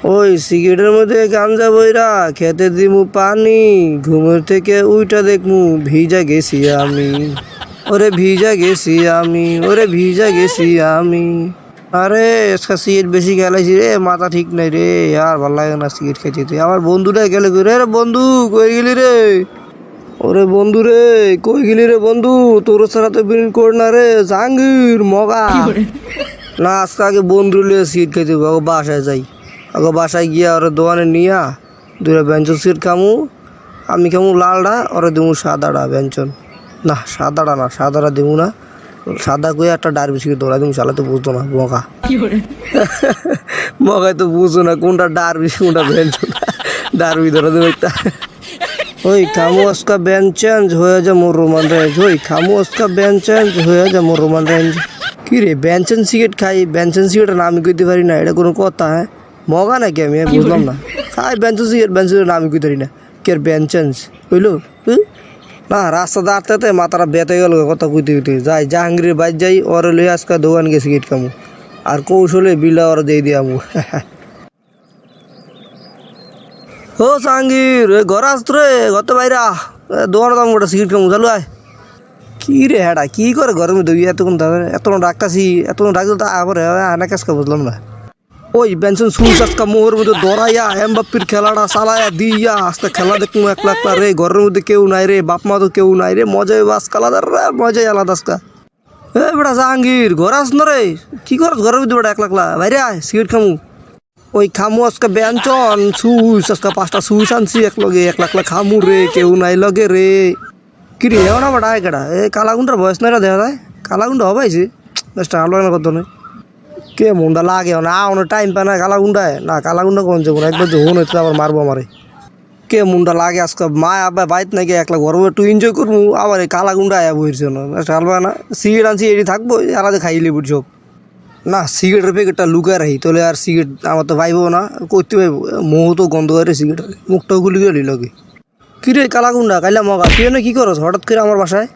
ওই সিগারেটের মধ্যে গাঞ্জা বইরা খেতে দিমু পানি, ঘুমের থেকে উইটা দেখমু ভিজা গেছি আমি, ওরে ভিজা গেছি আমি, ওরে ভিজা গেছি আমি। আরে আজকে সিগারেট বেশি খেলাইছি রে, মাথা ঠিক নাই রে, আর ভাল লাগে না সিগারেট খেতে। আমার বন্ধুটা গেলে রে, বন্ধু কই গেলি রে? ওরে বন্ধু রে, কই গেলি রে বন্ধু? তোর ছাড়া তো বিন কর না রে জাহাঙ্গীর মগা। না আজকে আগে বন্ধু লিয়ে সিট খেতে বাসায় যাই, আগে বাসায় গিয়া ওরা দোকানে নিয়া দুটা ব্যঞ্জন সিট খামু। আমি খামু লালডা, ওরা দেবো সাদাটা ব্যঞ্জন। না সাদাটা না, সাদাটা দেবো না, সাদা কয়ে একটা ডার বিস্কিট ধরা তুমি চালা তো বুঝতো না মগা। মগায় তো বুঝো না কোনটা ডার বিস্কিট কোনটা ব্যঞ্জন, ডার ধরা দেবো একটা। ওই খামু আজকা ব্যান চেঞ্জ হয়ে যা মোর রোমান রেঞ্জ, ওই খামু আজকা ব্যান চেঞ্জ হয়ে যা মোর রোমান রেঞ্জ। কি রে ব্যানচেন সিগারেট খাই, ব্যানচেন সিগারেটের নাম কইতে পারি না, এটা কোনো কথা? হ্যাঁ মগা নাকি আমি বুঝলাম না। খাই ব্যানচেন সিগারেট, ব্যানচেনের নাম কইতে পারি না, কি আর ব্যানচেন্স হইলো? না রাস্তা দাঁড়াতে মাথাটা বেতে গেল কথা কইতে কইতে। যাই জাহাঙ্গীরের বাইর যাই, ওর লই আজকে দোকান গিয়ে সিগারেট খামু, আর কৌশলে বিলা ওরা দিয়ে দিয়ামু। ও জাহাঙ্গীর ঘর আসত রে, ঘর তো বাইরা দোকানে দাম গোটা সিগারেট খামু, চালু আয়। কি রে হ্যাঁ কি করে ঘরের মধ্যে এতক্ষণ ডাকতাছি, এতক্ষণ ডাকতে তা আবার আনা কাজকা বুঝলাম না। ওই বেনশন সুইচ আজকা মোহর মধ্যে দৌড়াইয়া এমবাপ্পির খেলাটা চালাইয়া দিয়া আজকে খেলা দেখবো একলা একলা রে, ঘরের মধ্যে কেউ নাই রে, বাপ মা তো কেউ নাই রে, মজাই আজকে আলাদা রে, মজাই আলাদা আজকা। এ বেটা জাহাঙ্গীর ঘর আস না রে, কি করস ঘরের মধ্যে বেটা একলা একলা? বাইরে আয় সিগারেট খামু। ওই খামু আজকে ব্যঞ্চন সুইচ, আজকে 5টা সুইচ আনছি একলগে, একলা একলা খামু রে, কেউ নাই লগে রে। কি রে হেও না বেটা কেটা? এই কালাগুন্ডার বয়স নাই দেখা যায়, কালাগুন্ডা হবাইছে বেশটা আলো না কত নয়। কে মুন্ডা লাগে না অনেক টাইম পায় না কালাগুন্ডায়, না কালাগুন্ডা কোন যাবো না, একবার যে হন হইতে আবার মারবো আমারে। কে মুন্ডা লাগে আজকে মা আবার বাইত নাকি একলা গরমে একটু এনজয় করবো, আবার এই কালাগুন্ডা আয়া বইছে না বেশটা আলবা না। সিগারেট আনছি এটি থাকবো আলাদা খাইলে বুঝছো না, সিগারেটের প্যাকেটটা লুকায় রাখি, তাহলে আর সিগারেট আমার তো পাইবো না, করতে পাইবো। মোহ তো গন্ধ করে সিগারেট, মুখটাও গুলি গেলি লগে। কিরে কালাগুন্ডা কাইলা মগা তুই এনে কি করস হঠাৎ করে আমার বাসায়?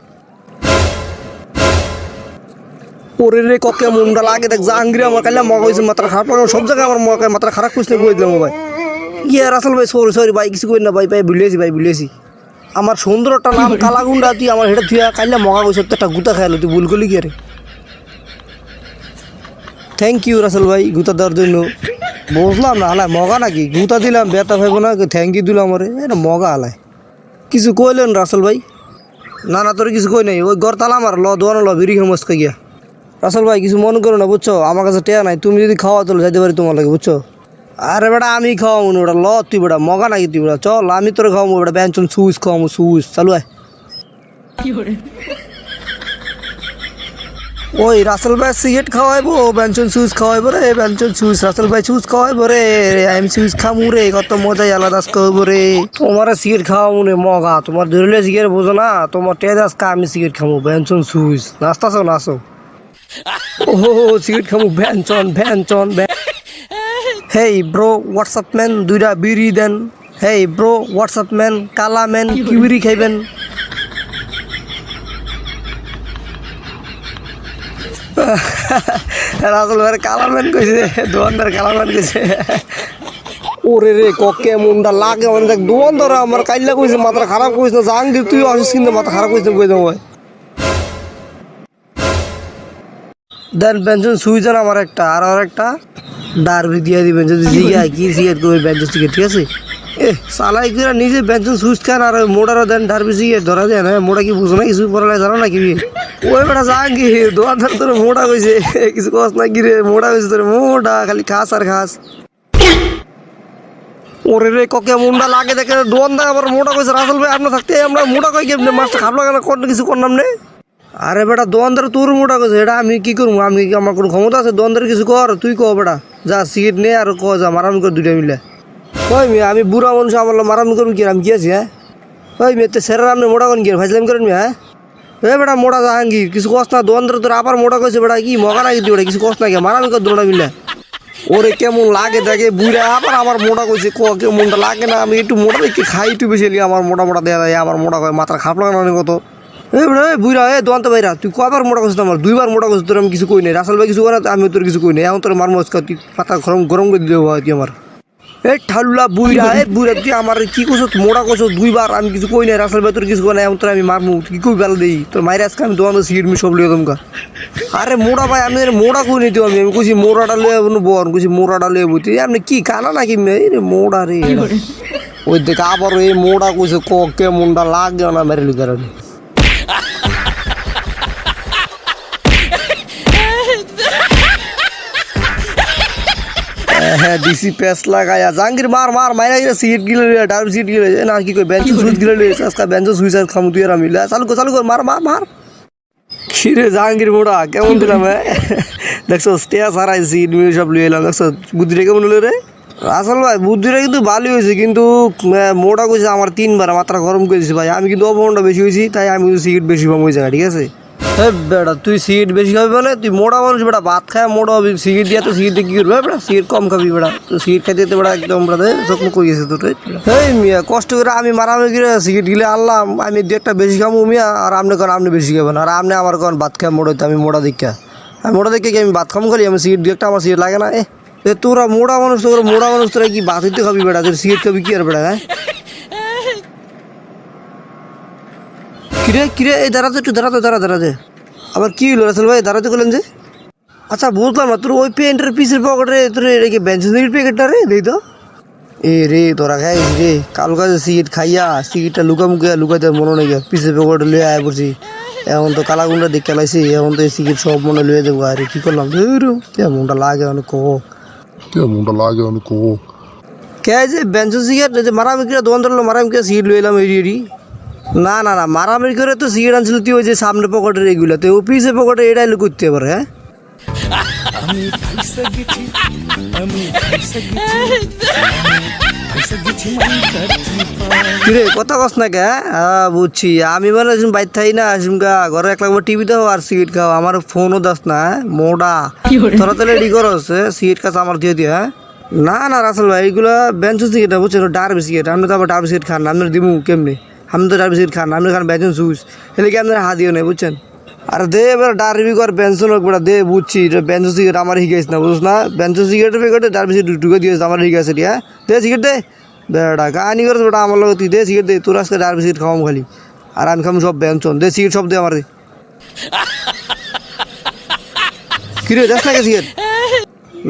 ওরে রে ককে মুন্ডা লাগে দেখ জাহাঙ্গীর আমার কাইলা মগা হয়েছে, মাত্রা খারাপ লাগে সব জায়গায় আমার মগা মাত্রা খারাপ করছে কই দিলাম ভাই। ইয়ে রাসেল ভাই সরি সরি ভাই কিছু করি না ভাই, ভাই ভুলেছি ভাই ভুলেছি। আমার সুন্দর একটা নাম কালাগুন্ডা, তুই আমার হেঁটে তুই কাইলা মগা কইস একটা গুতা খাইলো, তুই ভুল করলি কি আরে? থ্যাংক ইউ রাসেল ভাই গুতা দেওয়ার জন্য। বুঝলাম না হালায় মগা নাকি, গুতা দিলাম বেটা ভাইব না, থ্যাংক ইউ দিলাম আমারে, এটা মগা হালায়। কিছু কইলেন রাসেল ভাই? না না তোর কিছু কই নাই, ওই ঘর তালা আমার ল দোয়ানো ল বিড়ি মস্কা গিয়া। রাসেল ভাই কিছু মনে করো না বুঝছো, আমার কাছে টেয়া নাই, তুমি যদি খাওয়া তাহলে যাইতে পারি তোমার লাগে বুঝছো। আরে বেটা আমি খাওয়াবো না ওটা, ল তুই বেটা মগা নাকি তুই বেটা, চল আমি তোর খাওয়াবো বেটা ব্যঞ্চন সুইচ খাওয়াবো সুইচ, চালু আয়। ওই রাসেল ভাই সিগারেট খাওয়াইবো, ব্যঞ্চন সুইচ খাওয়াইবো রে, ব্যঞ্চন সুইচ রাসেল ভাই সুইচ খাওয়াইবো রে, আমি সুইচ খামু রে, কত মজাই আলাদা খাওয়াবো রে। তোমার সিগারেট খাওয়াবো রে মগা, তোমার ধরলে সিগারেট বোঝো না, তোমার টেজ আজকে আমি সিগারেট খামু ব্যঞ্চন সুইচ, নাস্তাছো নাচো। ও সিগারেট খামু ব্যঞ্চন ব্যঞ্চন। হেই ব্রো হোয়াটসঅ্যাপ ম্যান দুইটা বিড়ি দেন, হেই ব্রো হোয়াটসঅ্যাপ ম্যান কালা ম্যান কি বিড়ি খাইবেন? রাসেল ভাই কালারম্যান কইছে, দোকানদার কালারম্যান কইছে। ওরে রে ককে মুন্ডা লাগে মানে দেখ দোকানদার আমার কাইলা কইছে মাথা খারাপ কইছে না, জাহাঙ্গীর তুই আসিস কিন্তু মাথা খারাপ কইছে কই দেবো দেন ব্যঞ্জন সুইজার আমার একটা, আর একটা ডারবি দিয়ে দিবেন যদি জিগায় কি সিগারেট করবে ব্যঞ্জন সিগারেট, ঠিক আছে? এ সালাই করে নিজে ব্যঞ্জন সুইচ খান আর মোটারও দেন ডারবি সিগারেট ধরা দেন। হ্যাঁ মোটা কি বুঝো না কিছু পড়ালে জানো না কি? ওই বেটা জাহাঙ্গীর দোকানদার তোর মোটা কইছে কিছু কস না কি রে, মোটা কইছে তোর মোটা খালি খাস আর খাস। ওরে রে ককে মুন্ডা লাগে দেখে দোকানদার আবার মোটা কইছে, রাসেল ভাই আপনার থাকতে আমরা মোটা কই কেমনে মাছটা খাবো কেন কোন কিছু করলাম নে? আরে বেটা দোকানদার তোর মোটা কইছে, এটা আমি কি করবো, আমি আমার কোনো ক্ষমতা আছে দোকানদার কিছু কর? তুই কো বেটা যা সিগারেট নে আর ক যা মারামি কর দুইটা মিলে। ওই মেয়ে আমি বুড়া মানুষ আমার মারামি করবি কি, আমি কি আছি? হ্যাঁ ওই মেয়ে তো সেরা আপনি মোটা করেন কি ভাইসলাম করেন মেয়ে? হ্যাঁ এ বেটা মোটা জাহাঙ্গীর কিছু কস না, দোকানদার তোর আবার মোটা কইছে বেটা কি মগা নাকি তুই বেটা কিছু কস না কে মারামি কর দুটা মিলে। ওরে কেমন লাগে দেখে বুড়া আবার আমার মোটা কইছে, কেমনটা লাগে না, আমি একটু মোটা দেখে খাই একটু বেশি আমার মোটা মোটা দেওয়া যায়, আমার মোটা কয় মাথার খারাপ লাগে না কত। বুড়া দোকানতে বাইরা তুই কবার মোটা করছিস, আমার 2বার মোটা করছিস, তোর আমি কিছু কই নাই, রাসেল ভাই কিছু করে আমি তোর কিছু কই নাই, এখন তোর মারমো তুই পাতা গরম গরম করে দিলে তুই আমার। এ ঠাল্লা বুইরা তুই আমার কি করছো মোড়া করছো দুইবার আমি কিছু কই নাই রাসেল ভাই তোর কিছু কই নাই এমন তোর আমি মারমু কি কই বেলা দেই তোর মাইরে আজকে আমি দোকানে সিগারেট মি সব লিয়ে দমকা আরে মোড়া ভাই আমি মোড়া কই নিতে আমি কইছি মোড়াটা লিয়ে বন কইছি মোড়াটা লিয়ে বুঝি আপনি কি কানা নাকি রে মোড়া রে ওই দেখ আবার এই মোড়া কইছে কে মুন্ডা লাগে না মেরে লিগার হ্যাঁ ডিসি প্যাস লাগায়া জাহাঙ্গীর মার মাইরা গেলে সিট গিলে ডাব সিট গিলে না কি কই বেঞ্চ সুইচ গিলে আজকে বেঞ্চ সুইচ আর খামু তুই আর আমি চালু কর মার খিরে জাহাঙ্গীর মোড়া কেমন দিলাম দেখছো স্টেয়া সারাই সিট মিলে সব লিয়ে এলাম দেখছো বুদ্ধিটা কেমন হলো রে আসল ভাই বুদ্ধিটা কিন্তু ভালোই হয়েছে কিন্তু মোড়া কইছে আমার 3 বার মাত্রা গরম করে দিয়েছে ভাই আমি কিন্তু অপমানটা বেশি হয়েছি তাই আমি সিগারেট বেশি পাবো ওই জায়গায় ঠিক আছে বেটা তুই সিগারেট বেশি খাবি মানে তুই মোড়া মানুষ বেটা ভাত খায় মোড়া হবি সিগারেট দিয়া তো সিগারেট কি করবে বেটা সিগারেট কম খাবি বেটা তো সিগারেট খাইতে তো বেটা একদম বেটা যত্ন করিয়েছে তোর এই মিয়া কষ্ট করে আমি মারামারি করে সিগারেট গিলে আনলাম আমি দু একটা বেশি খাবো মিয়া আর আপনি বেশি খাবেন আর আপনি আমার কোন ভাত খায় মোড়া আমি মোড়া দেখা কি আমি ভাত খাম খালি আমি সিগারেট দু একটা আমার সিগারেট লাগে না তোরা মোড়া মানুষ তোরা কি ভাত হইতে খাবি বেটা তোর সিগারেট খাবি কি আর বেটা হ্যাঁ কিরে এই দাঁড়াতে আবার কি হলো রাসেল ভাই দাঁড়াতে করলেন যে আচ্ছা বুঝলাম না তোর ওই প্যান্টের পিসের পকেটে তোর এটা কি বেঞ্চের প্যাকেটটা রে দেই তো রে তোরা খাই রে কাল কাজে সিগারেট খাইয়া সিগারেটটা লুকাইতে মনে নেই পিসের পকেটে লুয়ে আয় পড়ছি এখন তো কালাগুন্ডা দেখে লাইছি এখন তো এই সিগারেট সব মনে লুয়ে দেবো আরে কি করলাম মনটা লাগে অনেক কে যে বেঞ্চের সিগারেট মারামারি করে দোকান ধরলো মারামারি করে সিগারেট লুয়ে এলাম এড়ি না মারামারি করে তো সিগারেট আনছিল তুই ওই যে সামনে পকেটের এগুলো তো অফিসে পকেটে এটাই করতে পারে হ্যাঁ কিরে কথা কস না কে বুঝছি আমি মানে বাইর থাই না আসমকা ঘরে এক লাগবে টিভি দাও আর সিগারেট খাও আমার ফোনও দাস না মোড়া তোরা তাহলে রেডি করস সিগারেট খাস আমার দিয়ে দিয়ে হ্যাঁ না রাসেল ভাই এইগুলো বেঞ্চের সিগারেট বুঝছেন ডার্বি সিগারেট আপনি তো আবার ডার্বি সিগারেট খান আপনার দিমু কেমনি আমি তো ডার্বি সিগারেট খান আপনি খান বেঞ্চন সুইচ এলে কি আপনার হাত দিও নেই বুঝছেন আর দে এবার ডার্বি কর বেঞ্চন হোক বেটা দে বুঝছি বেঞ্চন সিগারেট আমার শিখাইছ না বুঝছ না বেঞ্চন সিগারেটের প্যাকেটে ডার্বি সিগারেট ঢুকে দিয়েছে আমার শিখাইছে হ্যাঁ দে সিগারেট দে বেটা কাহানি করছ বেটা আমার লোক তুই দে সিগারেট দে তোর আজকে ডার্বি সিগারেট খাওয়াম খালি আর আমি খাম সব বেঞ্চন দে সিগারেট সব দে আমার কিরে দেখ না সিগারেট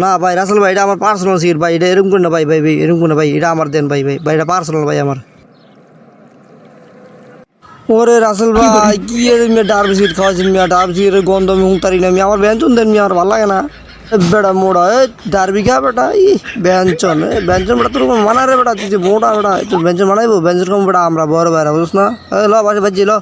না ভাই রাসেল ভাই এটা আমার পার্সোনাল সিগারেট ভাই এটা এরকম করে না ভাই এরকম করে না ভাই এটা আমার দেন ভাই এটা পার্সোনাল ভাই আমার ওরে রাসেল ভাই কি ডার্বি সিগারেট খাওয়াচ্ছি ডার্বি সিগারেটের গন্ধ আমি হুঁতারি না আমার ব্যঞ্চন দেন আমার ভালো লাগে না বেটা মোড়া ডার্বি খা বেটা ব্যঞ্চন বেটা তোর মানা রে বেটা তুই যে মোটা বেটা তুই ব্যঞ্চন বানাইবো ব্যঞ্চন কম বেটা আমরা বড় বাইরা বুঝছ না ল বাজে ল